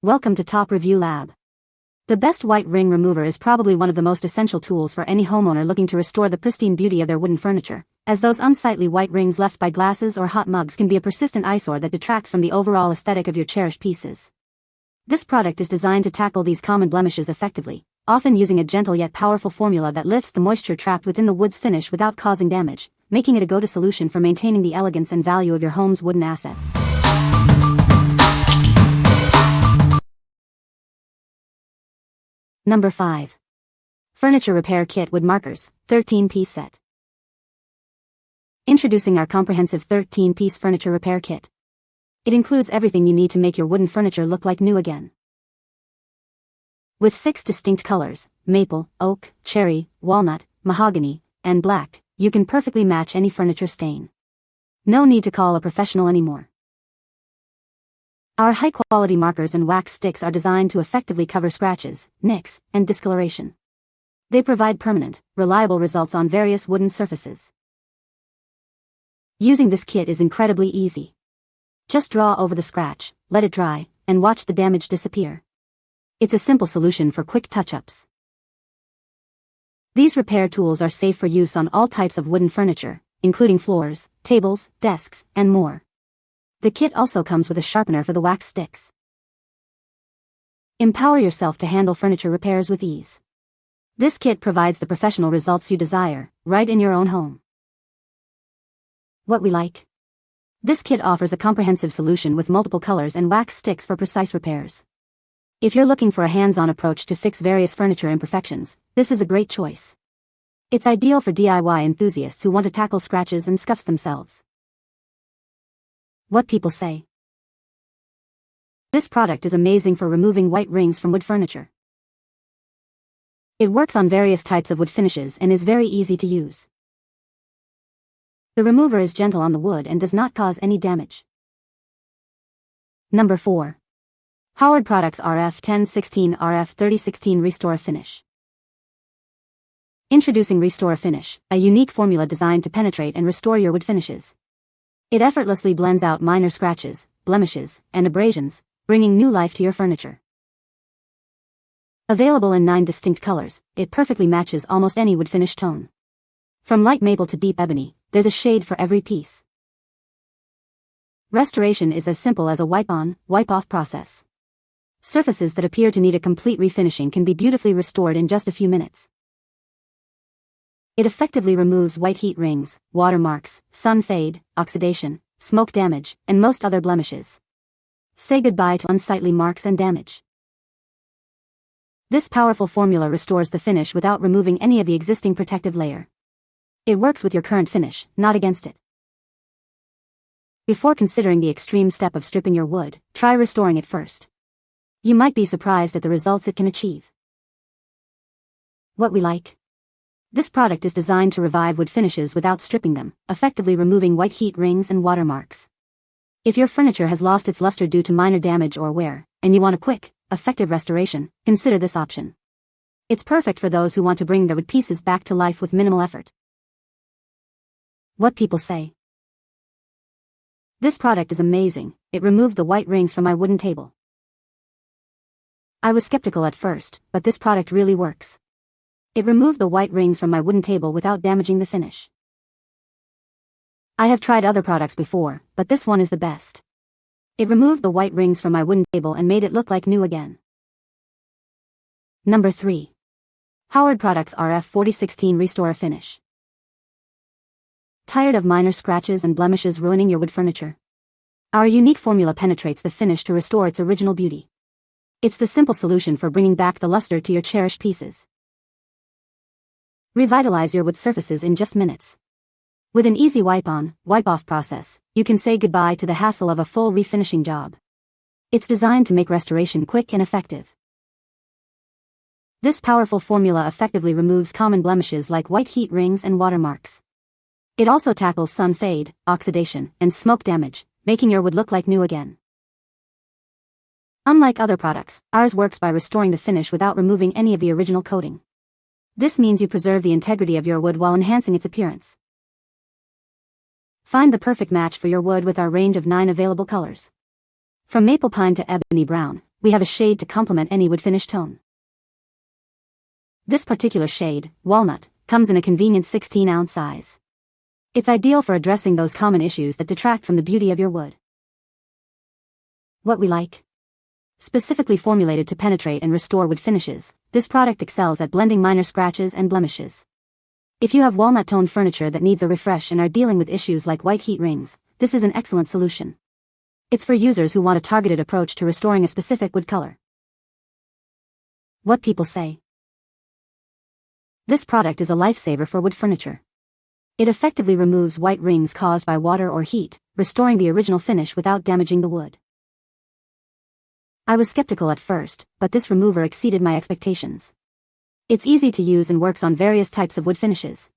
Welcome to Top Review Lab. The best white ring remover is probably one of the most essential tools for any homeowner looking to restore the pristine beauty of their wooden furniture, as those unsightly white rings left by glasses or hot mugs can be a persistent eyesore that detracts from the overall aesthetic of your cherished pieces. This product is designed to tackle these common blemishes effectively, often using a gentle yet powerful formula that lifts the moisture trapped within the wood's finish without causing damage, making it a go-to solution for maintaining the elegance and value of your home's wooden assets. Number 5. Furniture Repair Kit Wood Markers, 13-piece set. Introducing our comprehensive 13-piece furniture repair kit. It includes everything you need to make your wooden furniture look like new again. With 6 distinct colors, maple, oak, cherry, walnut, mahogany, and black, you can perfectly match any furniture stain. No need to call a professional anymore. Our high-quality markers and wax sticks are designed to effectively cover scratches, nicks, and discoloration. They provide permanent, reliable results on various wooden surfaces. Using this kit is incredibly easy. Just draw over the scratch, let it dry, and watch the damage disappear. It's a simple solution for quick touch-ups. These repair tools are safe for use on all types of wooden furniture, including floors, tables, desks, and more. The kit also comes with a sharpener for the wax sticks. Empower yourself to handle furniture repairs with ease. This kit provides the professional results you desire, right in your own home. What we like. This kit offers a comprehensive solution with multiple colors and wax sticks for precise repairs. If you're looking for a hands-on approach to fix various furniture imperfections, this is a great choice. It's ideal for DIY enthusiasts who want to tackle scratches and scuffs themselves. What people say. This product is amazing for removing white rings from wood furniture. It works on various types of wood finishes and is very easy to use. The remover is gentle on the wood and does not cause any damage. Number 4. Howard Products RF1016 RF3016 Restor-A-Finish. Introducing Restor-A-Finish, a unique formula designed to penetrate and restore your wood finishes. It effortlessly blends out minor scratches, blemishes, and abrasions, bringing new life to your furniture. Available in 9 distinct colors, it perfectly matches almost any wood finish tone. From light maple to deep ebony, there's a shade for every piece. Restoration is as simple as a wipe-on, wipe-off process. Surfaces that appear to need a complete refinishing can be beautifully restored in just a few minutes. It effectively removes white heat rings, watermarks, sun fade, oxidation, smoke damage, and most other blemishes. Say goodbye to unsightly marks and damage. This powerful formula restores the finish without removing any of the existing protective layer. It works with your current finish, not against it. Before considering the extreme step of stripping your wood, try restoring it first. You might be surprised at the results it can achieve. What we like. This product is designed to revive wood finishes without stripping them, effectively removing white heat rings and watermarks. If your furniture has lost its luster due to minor damage or wear, and you want a quick, effective restoration, consider this option. It's perfect for those who want to bring their wood pieces back to life with minimal effort. What people say. This product is amazing. It removed the white rings from my wooden table. I was skeptical at first, but this product really works. It removed the white rings from my wooden table without damaging the finish. I have tried other products before, but this one is the best. It removed the white rings from my wooden table and made it look like new again. Number 3. Howard Products RF4016 Restor-A-Finish. Tired of minor scratches and blemishes ruining your wood furniture? Our unique formula penetrates the finish to restore its original beauty. It's the simple solution for bringing back the luster to your cherished pieces. Revitalize your wood surfaces in just minutes. With an easy wipe-on, wipe-off process, you can say goodbye to the hassle of a full refinishing job. It's designed to make restoration quick and effective. This powerful formula effectively removes common blemishes like white heat rings and watermarks. It also tackles sun fade, oxidation, and smoke damage, making your wood look like new again. Unlike other products, ours works by restoring the finish without removing any of the original coating. This means you preserve the integrity of your wood while enhancing its appearance. Find the perfect match for your wood with our range of 9 available colors. From maple pine to ebony brown, we have a shade to complement any wood finish tone. This particular shade, walnut, comes in a convenient 16-ounce size. It's ideal for addressing those common issues that detract from the beauty of your wood. What we like. Specifically formulated to penetrate and restore wood finishes, this product excels at blending minor scratches and blemishes. If you have walnut-toned furniture that needs a refresh and are dealing with issues like white heat rings, this is an excellent solution. It's for users who want a targeted approach to restoring a specific wood color. What people say. This product is a lifesaver for wood furniture. It effectively removes white rings caused by water or heat, restoring the original finish without damaging the wood. I was skeptical at first, but this remover exceeded my expectations. It's easy to use and works on various types of wood finishes.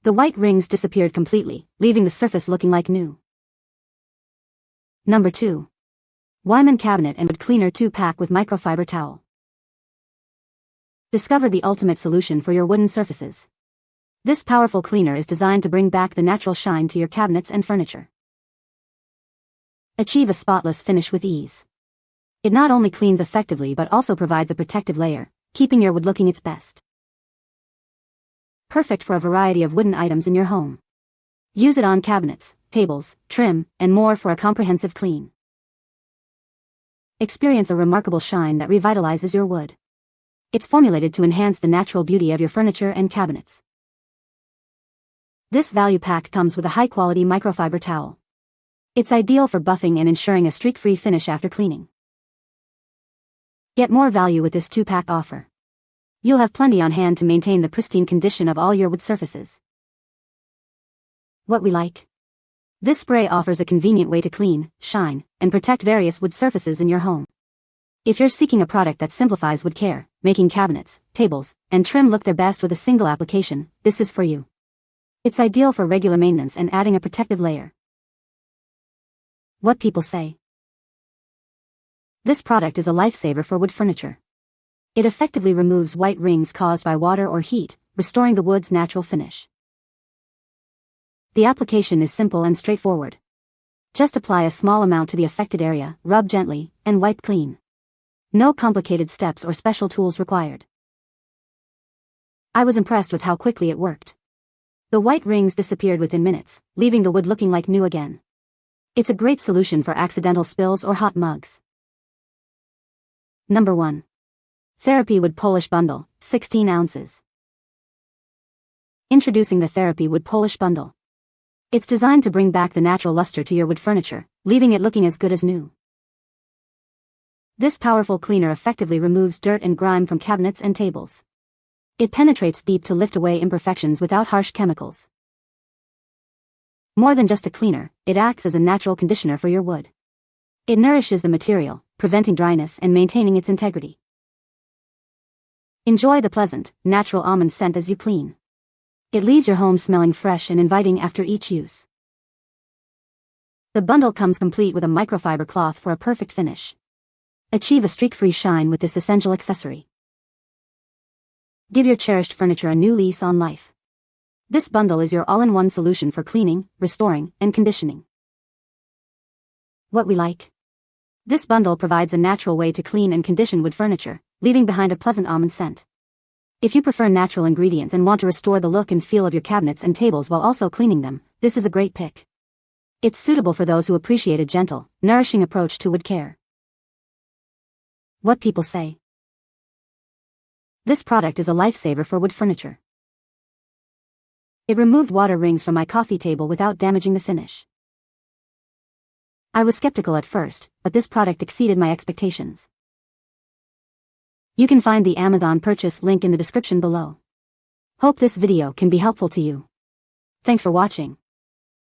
The white rings disappeared completely, leaving the surface looking like new. Number 2. Weiman Cabinet and Wood Cleaner 2-pack with Microfiber Towel. Discover the ultimate solution for your wooden surfaces. This powerful cleaner is designed to bring back the natural shine to your cabinets and furniture. Achieve a spotless finish with ease. It not only cleans effectively but also provides a protective layer, keeping your wood looking its best. Perfect for a variety of wooden items in your home. Use it on cabinets, tables, trim, and more for a comprehensive clean. Experience a remarkable shine that revitalizes your wood. It's formulated to enhance the natural beauty of your furniture and cabinets. This value pack comes with a high-quality microfiber towel. It's ideal for buffing and ensuring a streak-free finish after cleaning. Get more value with this 2-pack offer. You'll have plenty on hand to maintain the pristine condition of all your wood surfaces. What we like. This spray offers a convenient way to clean, shine, and protect various wood surfaces in your home. If you're seeking a product that simplifies wood care, making cabinets, tables, and trim look their best with a single application, this is for you. It's ideal for regular maintenance and adding a protective layer. What people say. This product is a lifesaver for wood furniture. It effectively removes white rings caused by water or heat, restoring the wood's natural finish. The application is simple and straightforward. Just apply a small amount to the affected area, rub gently, and wipe clean. No complicated steps or special tools required. I was impressed with how quickly it worked. The white rings disappeared within minutes, leaving the wood looking like new again. It's a great solution for accidental spills or hot mugs. Number 1. Therapy Wood Polish Bundle, 16 ounces. Introducing the Therapy Wood Polish Bundle. It's designed to bring back the natural luster to your wood furniture, leaving it looking as good as new. This powerful cleaner effectively removes dirt and grime from cabinets and tables. It penetrates deep to lift away imperfections without harsh chemicals. More than just a cleaner, it acts as a natural conditioner for your wood. It nourishes the material, preventing dryness and maintaining its integrity. Enjoy the pleasant, natural almond scent as you clean. It leaves your home smelling fresh and inviting after each use. The bundle comes complete with a microfiber cloth for a perfect finish. Achieve a streak-free shine with this essential accessory. Give your cherished furniture a new lease on life. This bundle is your all-in-one solution for cleaning, restoring, and conditioning. What we like. This bundle provides a natural way to clean and condition wood furniture, leaving behind a pleasant almond scent. If you prefer natural ingredients and want to restore the look and feel of your cabinets and tables while also cleaning them, this is a great pick. It's suitable for those who appreciate a gentle, nourishing approach to wood care. What people say. This product is a lifesaver for wood furniture. It removed water rings from my coffee table without damaging the finish. I was skeptical at first, but this product exceeded my expectations. You can find the Amazon purchase link in the description below. Hope this video can be helpful to you. Thanks for watching.